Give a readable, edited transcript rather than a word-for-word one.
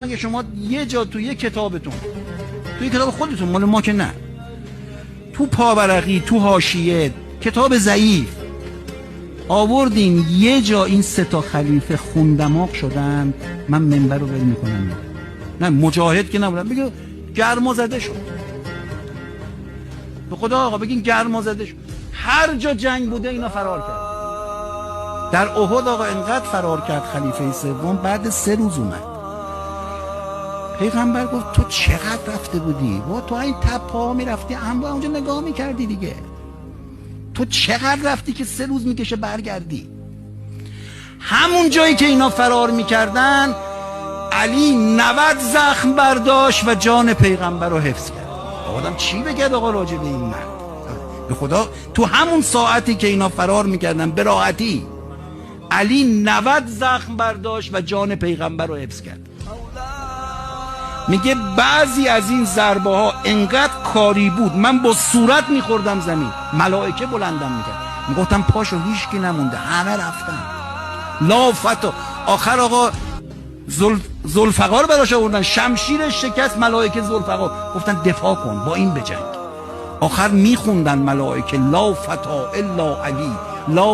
اگه شما یه جا توی یه کتابتون، توی کتاب خودتون، مال ما که نه، تو پاورقی، تو حاشیه، کتاب ضعیف آوردین یه جا این سه تا خلیفه خوندماغ شدن، من منبر رو ول میکنم. نه مجاهد که نبودن، بگو گرما زده شد. به خدا آقا بگین گرما زده شد. هر جا جنگ بوده اینا فرار کرد. در احد آقا انقدر فرار کرد خلیفه سوم، بعد 3 روز اومد. پیغمبر گفت تو چقدر رفته بودی؟ با تو این تپا میرفتی انبا اونجا نگاه میکردی دیگه. تو چقدر رفتی که 3 روز میکشه برگردی؟ همون جایی که اینا فرار میکردن علی 90 زخم برداشت و جان پیغمبر رو حفظ کرد. آدم چی بگه آقا راجع به این مرد؟ به خدا تو همون ساعتی که اینا فرار میکردن به راحتی علی 90 زخم برداشت و جان پیغمبر رو حفظ کرد. میگه بعضی از این ضربه ها انقدر کاری بود من با صورت میخوردم زمین، ملائکه بلندم میکرد، میگفتم پاشو، هیچکی نمونده، همه رفتن. لا فتا. آخر آقا ذوالفقار براش آوردن، شمشیرش شکست، ملائکه ذوالفقار گفتن دفاع کن، با این بجنگ. آخر میخوندن ملائکه لا فتا الا علی، لا